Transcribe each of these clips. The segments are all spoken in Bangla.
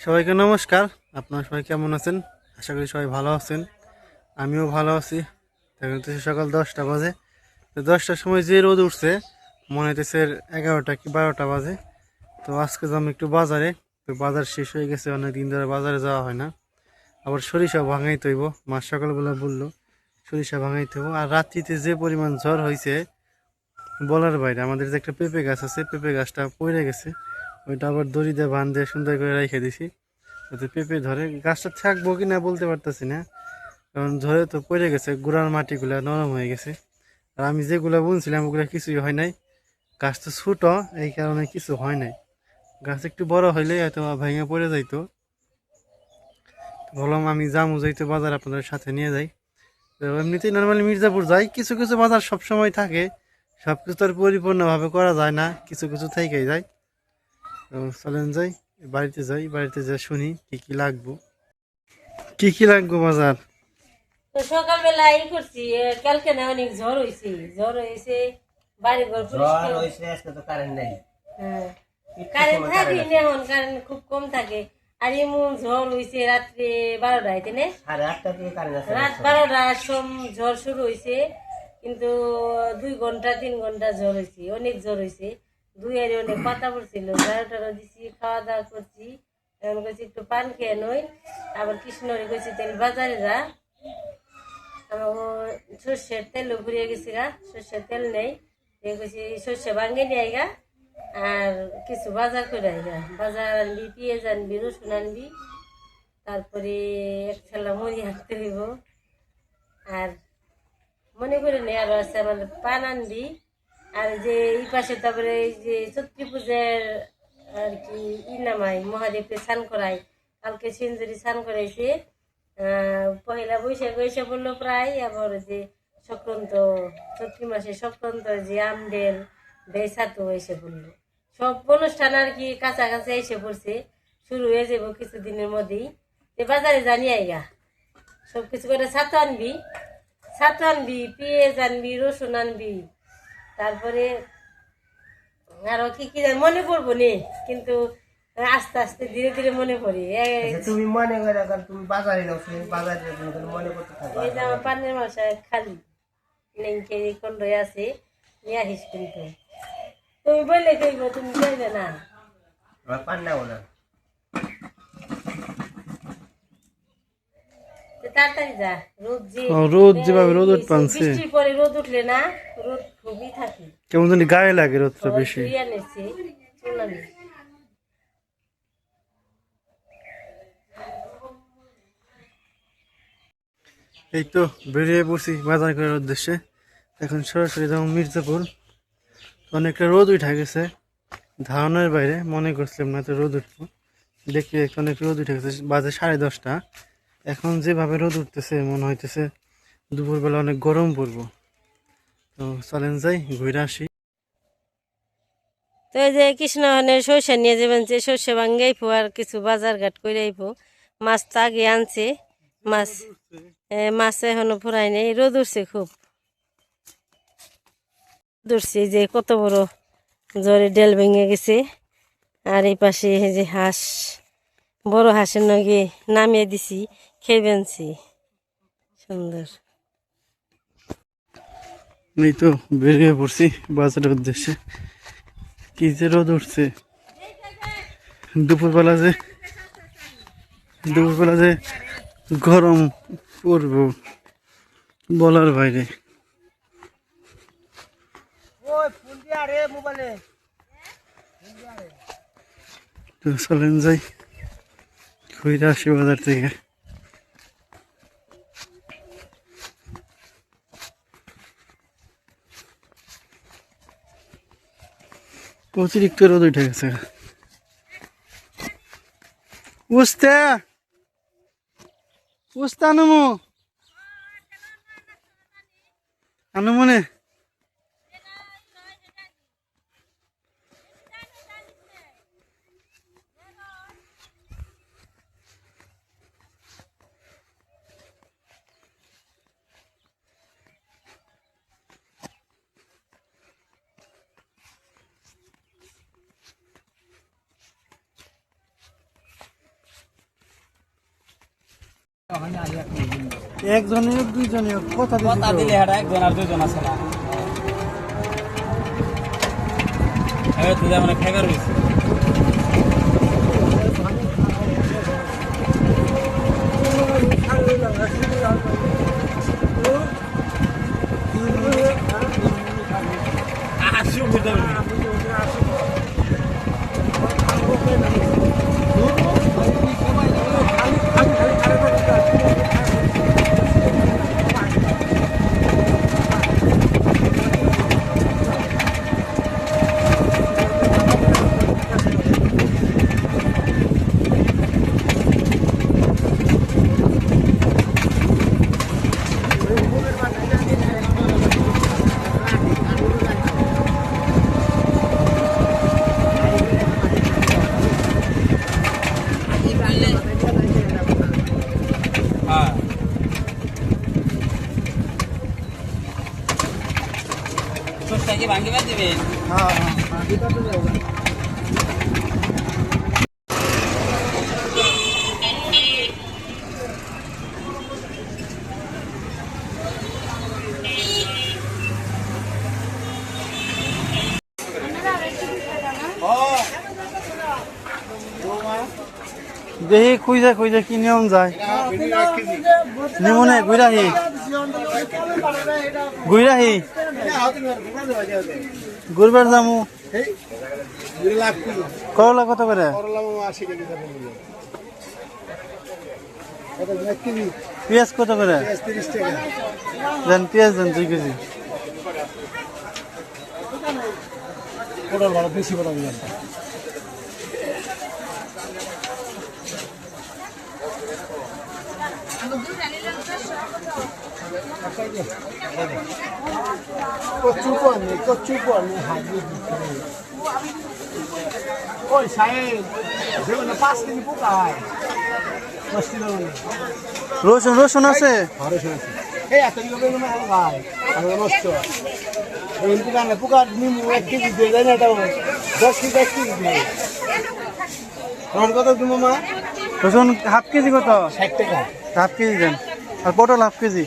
সবাইকে নমস্কার। আপনারা সবাই কেমন আছেন? আশা করি সবাই ভালো আছেন। আমিও ভালো আছি। এখন তো সকাল 10টা বাজে। তো 10টার সময় যে রোদ উঠছে মনে হইতেছে 11টা কি 12টা বাজে। তো আজকে যাম একটু বাজারে। তো বাজার শেষ হয়ে গেছে, অনেক দিন ধরে বাজারে যাওয়া হয় না। আবার সরিষা ভাঙাইতে হইব, মা সকালবেলা বললো সরিষা ভাঙাইতে হইব। আর রাত্রিতে যে পরিমাণ ঝড় হয়েছে বলার বাইরে। আমাদের যে একটা পেঁপে গাছ আছে, পেঁপে গাছটা পড়ে গেছে, ওইটা আবার দড়ি দিয়ে বাঁধ দিয়ে সুন্দর করে রেখে দিছি যাতে পেঁপে ধরে। গাছটা থাকবো কি না বলতে পারতেছি না, কারণ ধরে তো পড়ে গেছে, গোড়ার মাটিগুলা নরম হয়ে গেছে। আর আমি যেগুলো বুনছিলাম ওগুলো কিছুই হয় নাই। গাছ তো ছোট, এই কারণে কিছু হয় নাই। গাছ একটু বড় হইলে হয়তো ভেঙে পড়ে যাইতো। বললাম আমি যামু যাইতো বাজার, আপনাদের সাথে নিয়ে যাই। তো এমনিতেই নর্মালি মির্জাপুর যাই, কিছু কিছু বাজার সব সময় থাকে, সব কিছু তো আর পরিপূর্ণভাবে করা যায় না, কিছু কিছু থেকেই যায়। তো চলেন যাই, বাড়িতে যাই, বাড়িতে যা শুনি কি কি লাগবো, কি কি লাগবো বাজার। তো সকালবেলা করছি, কালকে না অনেক জ্বর হয়েছে বাড়ি ঘর পরিষ্কার আজকে তো কারেন্ট নাই। হ্যাঁ, কারেন্ট থাকে না, এখন কারেন্ট খুব কম থাকে। আর এমন ঝড় হয়েছে রাত্রে 12টায়, তাই না? সাড়ে 8টা থেকে কারেন্ট আছে। রাত 12টার ঝড় শুরু হয়েছে, কিন্তু 2 ঘন্টা 3 ঘন্টা ঝড় হয়েছে, অনেক ঝড় হয়েছে। দুই আরে অনেক পাতা পড়ছিল, ঝাড়ু দিছি, খাওয়া দাওয়া করছি। এখন কইছি একটু পান খেয়ে নই। আবার কৃষ্ণরে কইছি তেল বাজারে যা, আমার সর্ষের তেল ঘুরিয়ে গেছি গা, সর্ষের তেল নেই। কইছি সর্ষে ভাঙে নিয়ে আইগা, আর কিছু বাজার করে আইগা। বাজার আনবি, পেঁয়াজ আনবি, রসুন আনবি, তারপরে এক ঠেলা মুড়ি আনতে হইব। আর মনে করে নে আরো আছে আমাদের পান আনবি। আর যে এই পাশে তারপরে এই যে ছত্রী পূজার আর কি নামাই, মহাদেবকে স্নান করাই। কালকে সিন্দুরি স্নান করাইছে। পয়লা বৈশাখ এসে পড়লো প্রায়। আবার যে সংক্রান্ত, চৈত্র মাসে সংক্রান্ত যে আমডেল বেসাতো এসে পড়লো। সব অনুষ্ঠান আর কি কাছাকাছি এসে পড়ছে, শুরু হয়ে যাবো কিছুদিনের মধ্যেই। বাজারে জানি আইগা, সবকিছু করে ছাতু আনবি, পেঁয়াজ আনবি, রসুন আনবি, তারপরে আরো কি কি মনে পড়বো নে, কিন্তু আস্তে আস্তে ধীরে ধীরে মনে পড়ে। তুমি মনে করে তুমি বাজারে নাও, বাজারে মনে করতে থাকো। এই যে আমার পানের মাসা খালি নেংকে কন্ডই আছে, নিয়ে আসিস কিন্তু। তুমি বললে কইব, তুমি যাইবে না। আমার পান নাও না। তাড়াতাড়ি যা, রোদ যেভাবে রোদ পানছে, বৃষ্টির পরে রোদ উঠলে না, রোদ খুবই থাকে। কেমন জানি গায়ে লাগে রোদটা বেশি। তুই আনেছি চুলানি। এই তো বেরিয়ে পড়ছি বাজার করার উদ্দেশ্যে। এখন সরাসরি যাবো মির্জাপুর। অনেকটা রোদ উঠে গেছে, ধারণার বাইরে। মনে করছিলাম না তো রোদ উঠবো, দেখি অনেক রোদ উঠে গেছে। বাজে 10:30। এখন যেভাবে রোদ উঠতেছে মনে হইতেছে দুপুরবেলা অনেক গরম পড়বো। তো চলেন যাই, ঘুরে আসি। তো এই যে কৃষ্ণহনের সর্ষে নিয়ে যাবেন, যে সর্ষে ভাঙ্গাইবো আর কিছু বাজার ঘাট করে আইবো। মাছ তো আগে আনছে, মাছ মাছ এখনো ফুরাই নেই, রোদ উঠছে খুব। ধরছে যে কত বড় জ্বরে ডেল ভেঙে গেছে। আর এই পাশে এই যে হাঁস, বড় হাঁসের নগে নামিয়ে দিছি, খেয়ে বেনছি সুন্দর। এই তো বেরিয়ে পড়ছি বাজারের উদ্দেশ্যে। কি যে রোদ উঠছে, দুপুরবেলা যে দুপুরবেলা যে গরম পড়বো বলার বাইরে। তো চলেন যাই, ঘুরে আসি বাজার থেকে। অতিরিক্ত রোদ উঠে গেছে। উস্তে উস্তে আনুমু আনুমনে। একজনই হোক দুইজনই হোক কথা কথা দিলে হেটা একজন আর দুজন আছে না তুই মানে ফেকার হয়েছে কি ভাঙ্গি বাদ দিবেন দেখি খুঁজে খুঁজে কি নিয়ম যায় নিমনে ঘুরাহি ঘুরাহি ঘুরবার যামু করলা কত করে পেঁয়াজ কত করে দেন পেঁয়াজ দেন 2 কেজি বেশি বড় রসুন রসুন আছে রসুন হাফ কেজি কত 60 টাকা হাফ কেজি দেন আর পটল হাফ কেজি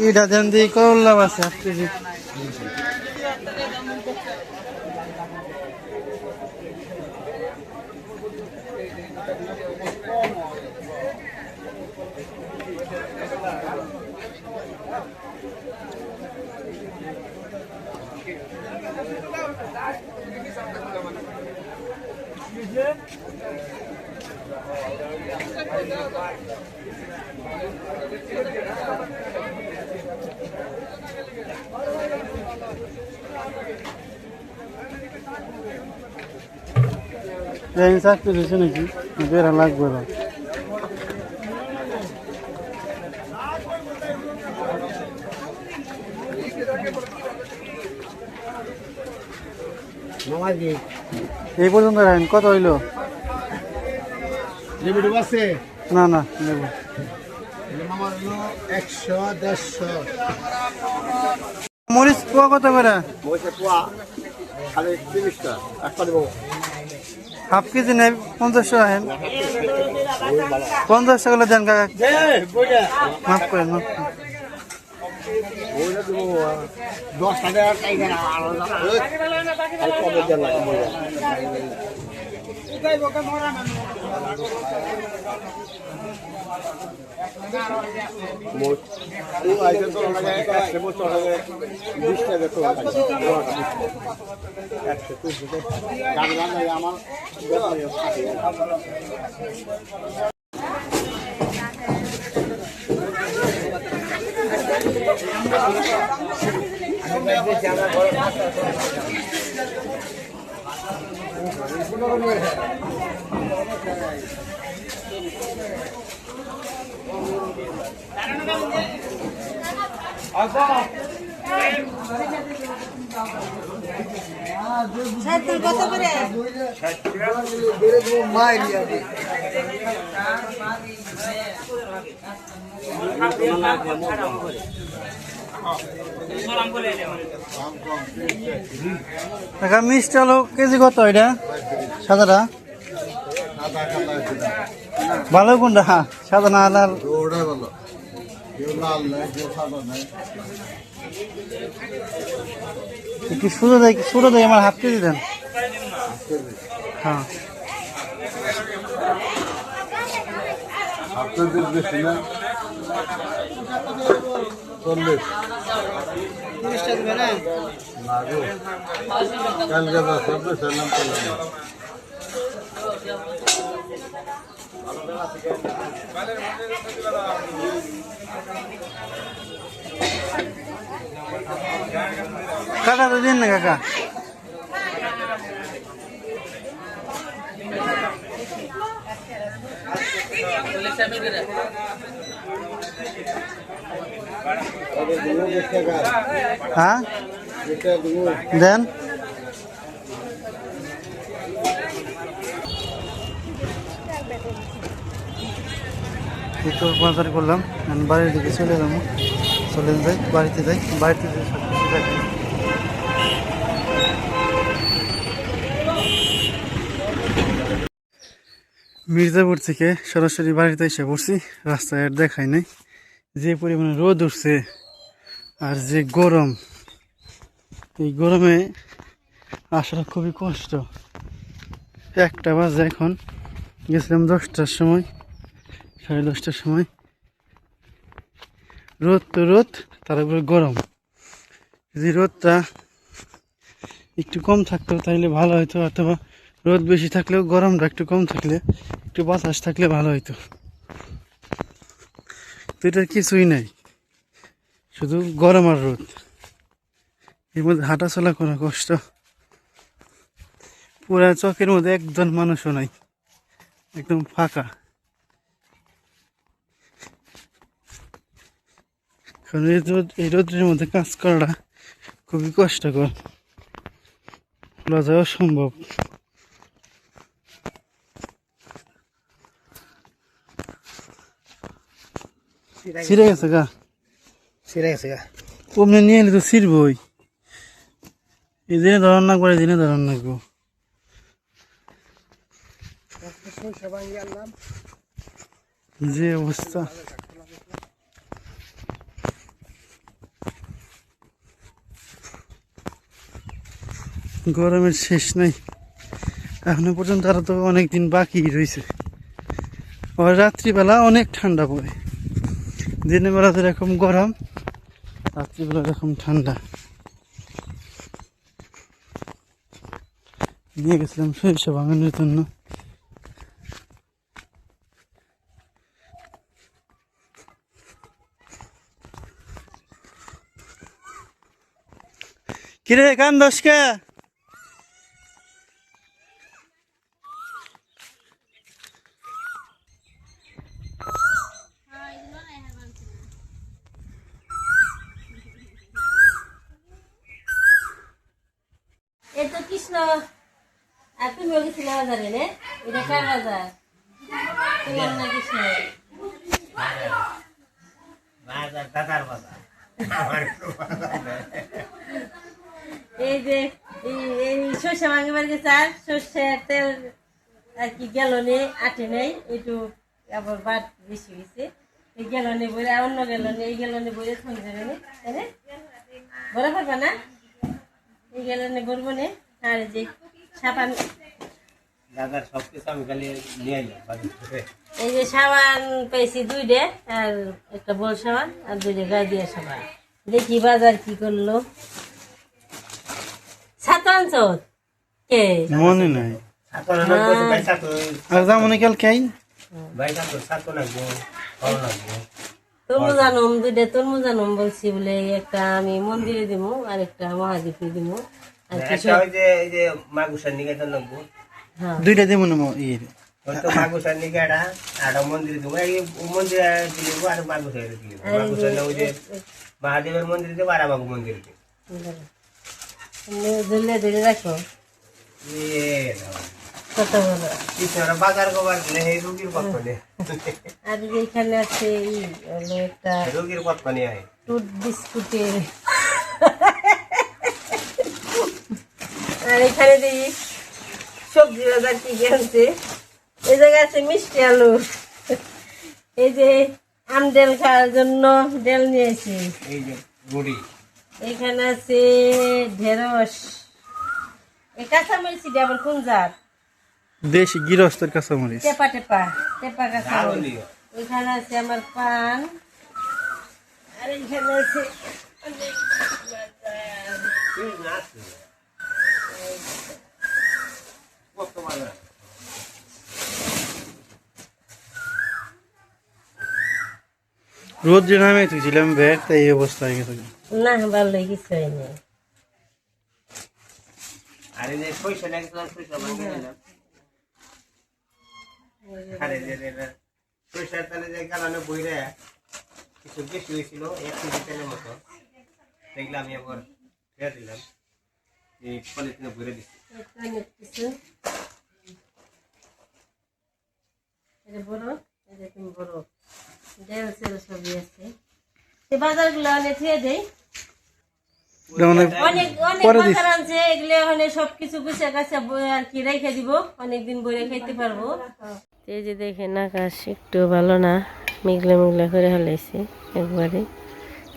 এটা দেন দিয়ে করলা আছে হাফ কেজি ইনসাফ পেয়েছে নাকি বেড়া লাগবে না এই পর্যন্ত রাখেন কত হইলো না না নেব 100 মরিচ পোয়া কত করে হাফ কেজি নেই 50 টাকা হেন 50 টাকা দেন কাকা মাফ করেন মাফ কত করে মায়ের কাকা মিষ্টি আলু কেজি কত এটা সাদাটা ভালো কোনটা সাদা না লাল ওটাই ভালো কেউ লাল নাই কেউ সাদা নাই একটু ছোটো দেয় আমার হাফ কেজি দেন হ্যাঁ আপনাদের বেশি না 40 না গো কালকে তো সব সালাম করলাম কাটা তো দিন না কাকা হ্যাঁ দেন একটু বাজার করলাম আমি বাড়ির দিকে চলে যাবো চলে যাই বাড়িতে যাই বাড়িতে যাই সব কিছু দেখি মির্জাপুর থেকে সরাসরি বাড়িতে এসে পড়ছি রাস্তায় আর দেখাই নাই যে পরিমাণে রোদ উঠছে আর যে গরম এই গরমে আসাটা খুবই কষ্ট 1টা বাজে এখন গেছিলাম 10টার সময় 10:30টার সময় রোদ তো রোদ তার উপরে গরম যদি রোদটা একটু কম থাকতো তাহলে ভালো হতো অথবা রোদ বেশি থাকলেও গরমটা একটু কম থাকলে একটু বাতাস থাকলে ভালো হতো তো এটার কিছুই নাই শুধু গরম আর রোদ এর মধ্যে হাঁটা চলা করা কষ্ট পুরা চকের মধ্যে একজন মানুষও নাই একদম ফাঁকা কারণ এই রোদের মধ্যে কাজ করাটা খুবই কষ্টকর বলা যায় অসম্ভব ছিঁড়ে গেছে গা ছিঁড়ে গেছে গা অমনি নিয়ে এলে তো ছিঁড়বই এই দিনে ধরান না করে দিনে ধরান না গো যে অবস্থা গরমের শেষ নাই এখনো পর্যন্ত আরো তো অনেকদিন বাকি রয়েছে আর রাত্রিবেলা অনেক ঠান্ডা পড়ে দিনের বেলা তো এরকম গরম রাত্রিবেলা এরকম ঠান্ডা নিয়ে গেছিলাম সরিষা ভাঙানোর জন্য কিরে কান দশকে এই তো কৃষ্ণ আর তুমিও গেছিলে বাজারে রে এটা কার বাজার তোমার না কৃষ্ণ দাদার বাজার এই যে এই সর্ষে ভাঙিবার গেছে আর সর্ষের তেল আর কি গ্যালনে আটে নেই একটু আবার বাদ বেশি গেছে এই গ্যালনে বইরে অন্য গ্যালনে এই গ্যালনে বইরে থন যাবে না তাই না বড় পারবা না এই গ্যালনে বলবো না আর যে সাবান দাদার সব কিছু আমি খালি নিয়ে এলাম বাজার থেকে এই যে সাবান পেয়েছি 2টে আর একটা বল সাবান আর 2টে গায়ে দিয়ে সাবান দেখি বাজার কি করলো সাতাংশ কে মনে নাই সাতনা না কইছো ভাই সাতো আর যা মনে কাল খাই ভাই সাতো সাতো না গো ভালো না গো তরমুজ আনম 2টে তরমুজ আনম বলছি বলে একটা আমি মন্দিরে দিমু আর একটা মহাদ্বীপে দিমু আর কিছু একটা ওই যে মাগুসার নিকেতন লাগবো হ্যাঁ 2টা দিব না ইয়ে ওই তো মাগুসার নিকেটা আর মন্দিরে দিব এই মন্দিরে দিব আর মাগুসারে দিব মাগুসার না ওই যে মহাদেবের মন্দিরে দিব আর বাবু মন্দিরে দিব ধরে ধরে রাখো এ কত বড়। কিছু ওরা বাজার গোবার দিলে এই রুগীর পথনে আর যে এখানে আছে এই হলো একটা রুগীর পথনে হয় টুথ বিস্কুটের। আর এখানে দেখি সবজি বাজার কি কিনছে। এই জায়গায় আছে মিষ্টি আলু। এই যে আম ডেল খাওয়ার জন্য ডেল নিয়েছি। এই যে গুড়ি এখানে আছে ঢেঁড়স। এই কাঁচামরিচ দিয়ে আবার কোন জাত? দেশি গৃহস্থের কাঁচামরিচ। টেপা টেপা টেপা কাঁচামরিচ। দিও এখানে আছে আমার পান। আর এখানে আছে অনেক বাজার। কত বাজার রোদ যে নামে তুইছিলাম ব্যাগ, তাই এই অবস্থা হয়ে গেছে। না ভালোই কিছু হয়নি। আর এই যে পয়সা লাগে তো পয়সা ভাঙে নিলাম আরে যে পয়সার তালে যে গালানো বইরে কিছু বেশি হয়েছিল 1 কেজি তেলের মতো, দেখলাম আমি আবার ফেলে দিলাম, এই পলিথিনে ভরে দিচ্ছি। অনেক কিছু এটা বড়, এটা তুমি বড় ডেল সেল সবই আছে। এই বাজারগুলো অনেক থুয়ে দেয়। অনেক অনেক বাজার আনছে, এগুলো ওখানে সবকিছু গুছিয়ে গাছে আর কি রেখে দিব, অনেকদিন বইরে খাইতে পারবো। এই যে দেখেন আকাশ একটু ভালো না, মেঘলা মেঘলা করে হালাইছে একবারে।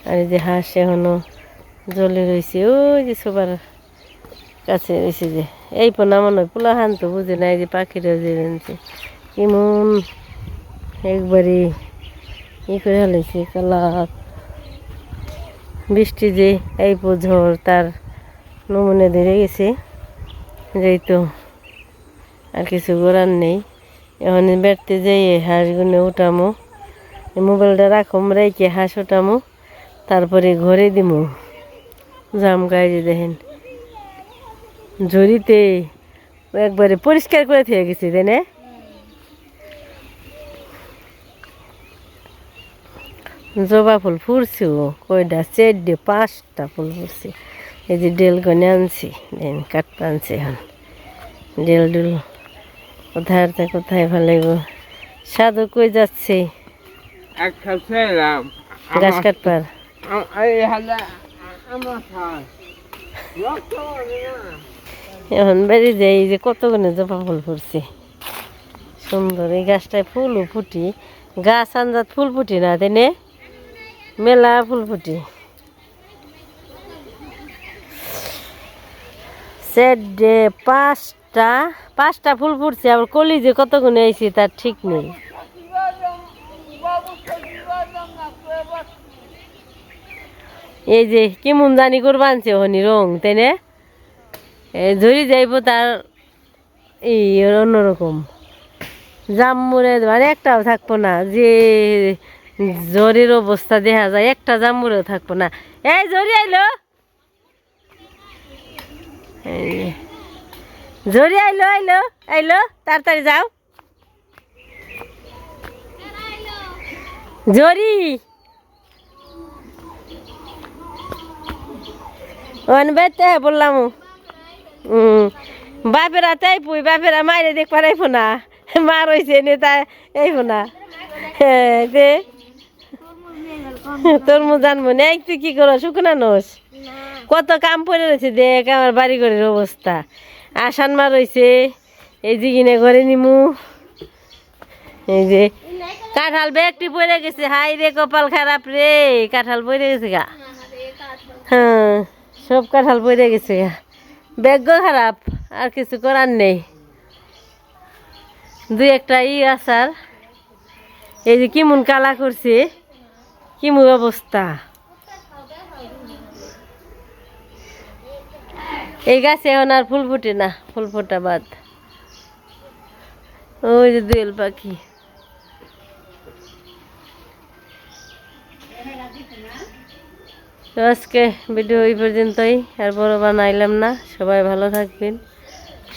আর এই যে হাঁস এখনো জলে রয়েছে, ওই যে সবার কাছে রয়েছে। যে এই পোনা মনে হয় পোলা হান তো বুঝে না, এই যে পাখিরা যে আনছে কেমন একবারে ই করে হালাইছে কালার। বৃষ্টি যে এই ঝড় তার নমুনে ধরে গেছে, যেই তো আর কিছু করার নেই। এখন বেড়তে যাই হাঁসগুলো উঠামো, মোবাইলটা রাখম রেখে হাঁস উঠামো, তারপরে ঘরে দিমু জাম গায়ে। যে দেখেন ঝুড়িতে একবারে পরিষ্কার করে থেকে গেছে, তাই না? জবা ফুল ফুটছে, কয়টা 4টে 5টা ফুল ফুটছে। এই যে ডেল গনে আনছি, দেন কাটতে আনছি। এখন ডেল ডুল কোথায় কোথায় ভালাইব। সাধু কই যাচ্ছে? গাছ কাটবার। এখন বেরিয়ে যাই, যে কতগুলো জবা ফুল ফুটছে সুন্দর। এই গাছটায় ফুলও ফুটি, গাছ আনজাত ফুল ফুটি না, তাই না? মেলা ফুল ফুটি। 5টা ফুল ফুটছে, আবার কলি যে কত গুণে আইছি তার ঠিক নেই। এই যে কেমন জানি করে বানছে হনি রং, তাই না? ঝরি যাইব তার এই অন্যরকম জাম্মুরে মানে একটাও থাকবো না। যে জ্বরের অবস্থা দেখা যায়, একটা জাম্মুরেও থাকবো না। এই ঝরি আইলো, ঝরি আইলো আইলো আইলো, তাড়াতাড়ি যাও। ঝরি বেতে বললাম বাপেরা তাই পুই, বাপেরা মাইরে দেখ পারাইব না, মা রয়েছে নে তাই এইব না। হ্যাঁ যে তোর মু জানবো না, তুই কি করো শুকনা নোস? কত কাম পড়ে রয়েছে দেখ আমার বাড়ি ঘরের অবস্থা। আসান মা রয়েছে, এই যে কিনে ঘরে নিমু। এই যে কাঁঠাল ব্যাগটি পড়ে গেছে, হাই রে কপাল খারাপ রে, কাঁঠাল পড়ে গেছে গা। হ্যাঁ সব কাঁঠাল পড়ে গেছে গা, ব্যাগও খারাপ, আর কিছু করার নেই। 2-একটা আসার। এই যে কেমন কালা করছে, কেমন অবস্থা। এই গাছে এখন আর ফুল ফুটে না, ফুল ফোটা বাদ। ওই যে দোয়েল পাখি। তো আজকে ভিডিও এই পর্যন্তই, আর বড় বানাইলাম না। সবাই ভালো থাকবেন,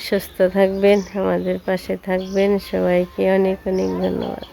সুস্থ থাকবেন, আমাদের পাশে থাকবেন। সবাইকে অনেক অনেক ধন্যবাদ।